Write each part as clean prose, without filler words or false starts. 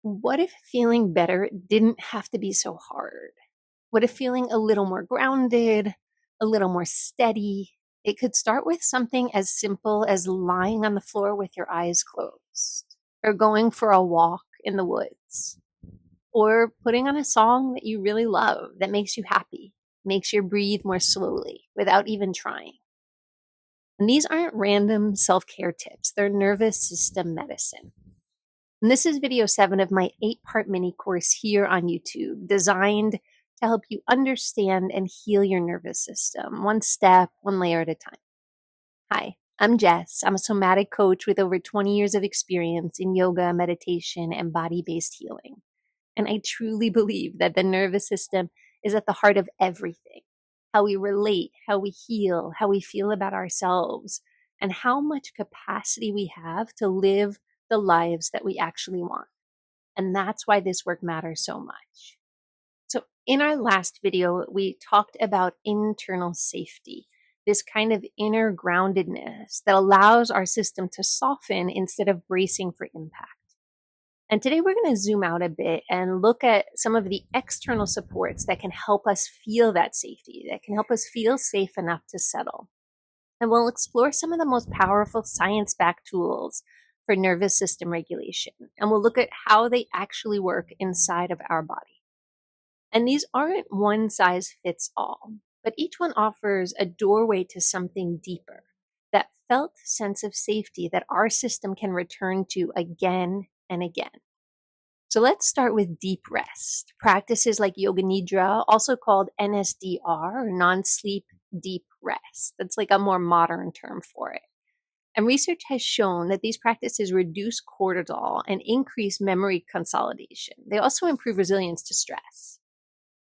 What if feeling better didn't have to be so hard? What if feeling a little more grounded, a little more steady? It could start with something as simple as lying on the floor with your eyes closed, or going for a walk in the woods, or putting on a song that you really love that makes you happy, makes you breathe more slowly without even trying. And these aren't random self care tips, they're nervous system medicine. And this is video 7 of my 8-part mini course here on YouTube, designed to help you understand and heal your nervous system, one step, one layer at a time. Hi, I'm Jess. I'm a somatic coach with over 20 years of experience in yoga, meditation, and body-based healing. And I truly believe that the nervous system is at the heart of everything. How we relate, how we heal, how we feel about ourselves, and how much capacity we have to live the lives that we actually want. And that's why this work matters so much. So in our last video, we talked about internal safety, this kind of inner groundedness that allows our system to soften instead of bracing for impact. And today we're going to zoom out a bit and look at some of the external supports that can help us feel that safety, that can help us feel safe enough to settle. And we'll explore some of the most powerful science-backed tools for nervous system regulation. And we'll look at how they actually work inside of our body. And these aren't one size fits all, but each one offers a doorway to something deeper, that felt sense of safety that our system can return to again and again. So let's start with deep rest. Practices like Yoga Nidra, also called NSDR, or non-sleep deep rest. That's like a more modern term for it. And research has shown that these practices reduce cortisol and increase memory consolidation. They also improve resilience to stress.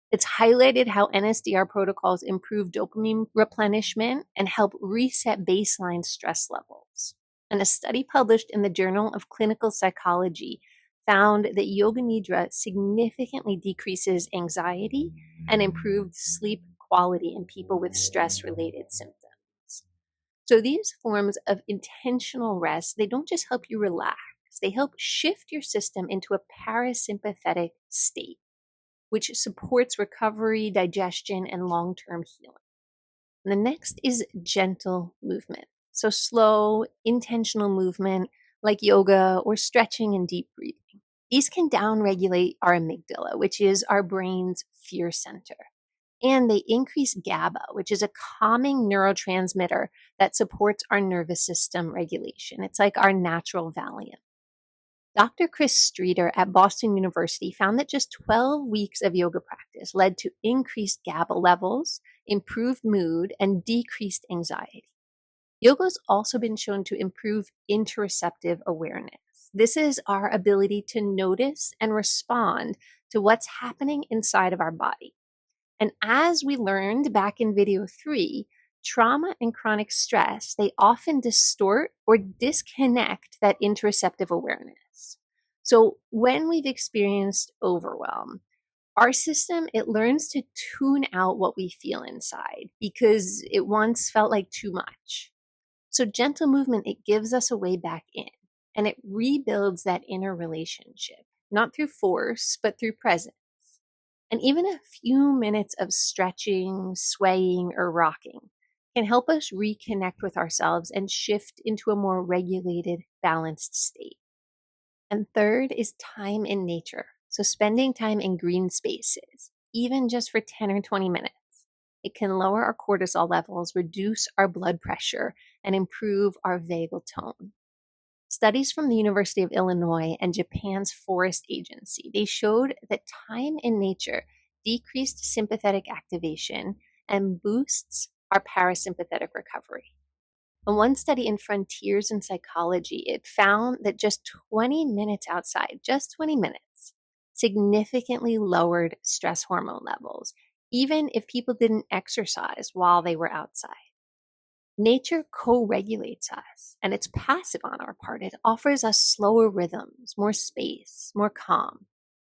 It's highlighted how NSDR protocols improve dopamine replenishment and help reset baseline stress levels. And a study published in the Journal of Clinical Psychology found that Yoga Nidra significantly decreases anxiety and improved sleep quality in people with stress-related symptoms. So these forms of intentional rest, they don't just help you relax, they help shift your system into a parasympathetic state, which supports recovery, digestion, and long-term healing. And the next is gentle movement. So slow, intentional movement like yoga or stretching and deep breathing. These can downregulate our amygdala, which is our brain's fear center. And they increase GABA, which is a calming neurotransmitter that supports our nervous system regulation. It's like our natural Valium. Dr. Chris Streeter at Boston University found that just 12 weeks of yoga practice led to increased GABA levels, improved mood, and decreased anxiety. Yoga has also been shown to improve interoceptive awareness. This is our ability to notice and respond to what's happening inside of our body. And as we learned back in video 3, trauma and chronic stress, they often distort or disconnect that interoceptive awareness. So when we've experienced overwhelm, our system, it learns to tune out what we feel inside because it once felt like too much. So gentle movement, it gives us a way back in, and it rebuilds that inner relationship, not through force, but through presence. And even a few minutes of stretching, swaying, or rocking can help us reconnect with ourselves and shift into a more regulated, balanced state. And third is time in nature. So spending time in green spaces, even just for 10 or 20 minutes. It can lower our cortisol levels, reduce our blood pressure, and improve our vagal tone. Studies from the University of Illinois and Japan's Forest Agency, they showed that time in nature decreased sympathetic activation and boosts our parasympathetic recovery. And one study in Frontiers in Psychology, it found that just 20 minutes outside, just 20 minutes, significantly lowered stress hormone levels, even if people didn't exercise while they were outside. Nature co-regulates us, and it's passive on our part. It offers us slower rhythms, more space, more calm,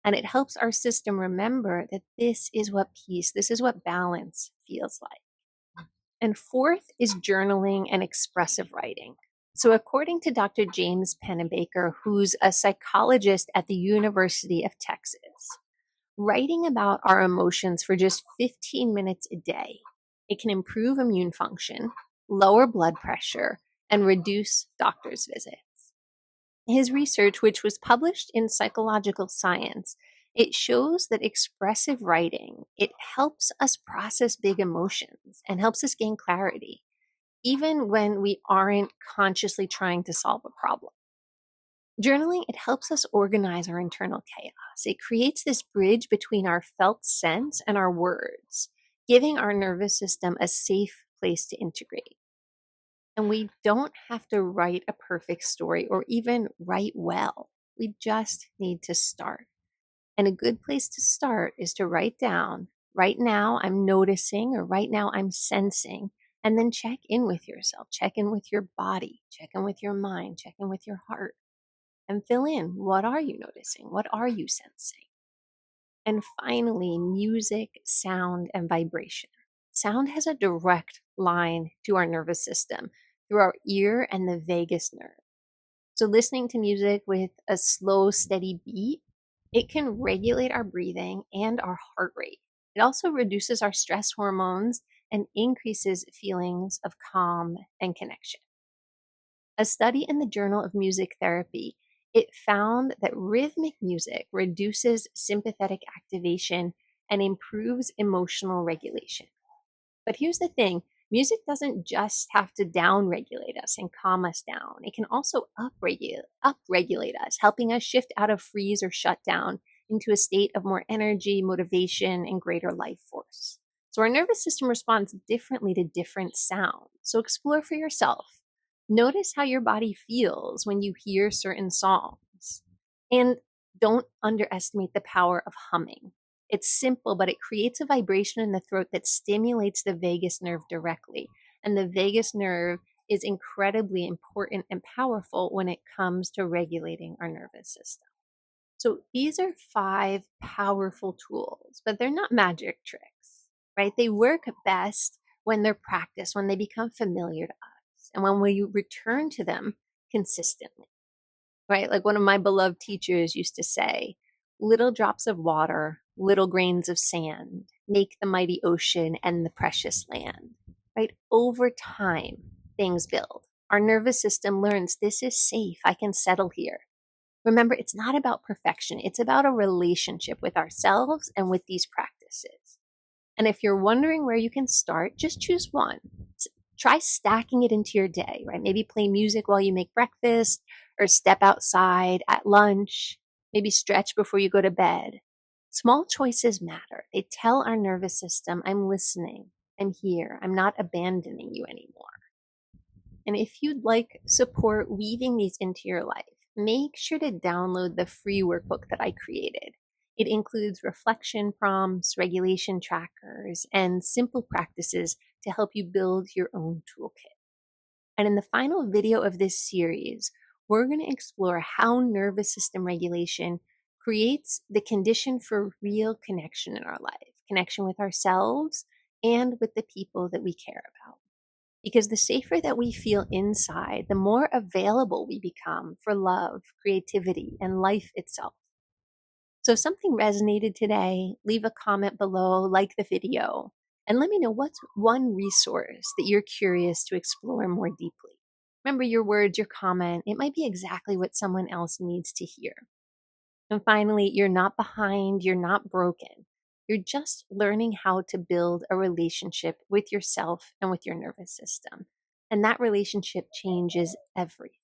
and it helps our system remember that this is what peace, this is what balance feels like. And fourth is journaling and expressive writing. So, according to Dr. James Pennebaker, who's a psychologist at the University of Texas, writing about our emotions for just 15 minutes a day, it can improve immune function, lower blood pressure, and reduce doctor's visits. His research, which was published in Psychological Science, it shows that expressive writing, it helps us process big emotions and helps us gain clarity, even when we aren't consciously trying to solve a problem. Journaling, it helps us organize our internal chaos. It creates this bridge between our felt sense and our words, giving our nervous system a safe place to integrate. And we don't have to write a perfect story or even write well. We just need to start. And a good place to start is to write down, right now I'm noticing, or right now I'm sensing, and then check in with yourself, check in with your body, check in with your mind, check in with your heart, and fill in, what are you noticing? What are you sensing? And finally, music, sound, and vibration. Sound has a direct line to our nervous system through our ear and the vagus nerve. So listening to music with a slow, steady beat, it can regulate our breathing and our heart rate. It also reduces our stress hormones and increases feelings of calm and connection. A study in the Journal of Music Therapy, it found that rhythmic music reduces sympathetic activation and improves emotional regulation. But here's the thing, music doesn't just have to down-regulate us and calm us down. It can also up-regulate us, helping us shift out of freeze or shut down into a state of more energy, motivation, and greater life force. So our nervous system responds differently to different sounds. So explore for yourself. Notice how your body feels when you hear certain songs. And don't underestimate the power of humming. It's simple, but it creates a vibration in the throat that stimulates the vagus nerve directly. And the vagus nerve is incredibly important and powerful when it comes to regulating our nervous system. So these are 5 powerful tools, but they're not magic tricks, right? They work best when they're practiced, when they become familiar to us, and when we return to them consistently, right? Like one of my beloved teachers used to say, little drops of water, little grains of sand, make the mighty ocean and the precious land, right? Over time, things build. Our nervous system learns this is safe. I can settle here. Remember, it's not about perfection. It's about a relationship with ourselves and with these practices. And if you're wondering where you can start, just choose one. Try stacking it into your day, right? Maybe play music while you make breakfast or step outside at lunch. Maybe stretch before you go to bed. Small choices matter. They tell our nervous system, I'm listening, I'm here, I'm not abandoning you anymore. And if you'd like support weaving these into your life, make sure to download the free workbook that I created. It includes reflection prompts, regulation trackers, and simple practices to help you build your own toolkit. And in the final video of this series, we're going to explore how nervous system regulation creates the condition for real connection in our life, connection with ourselves and with the people that we care about. Because the safer that we feel inside, the more available we become for love, creativity, and life itself. So if something resonated today, leave a comment below, like the video, and let me know what's one resource that you're curious to explore more deeply. Remember, your words, your comment, it might be exactly what someone else needs to hear. And finally, you're not behind, you're not broken. You're just learning how to build a relationship with yourself and with your nervous system. And that relationship changes everything.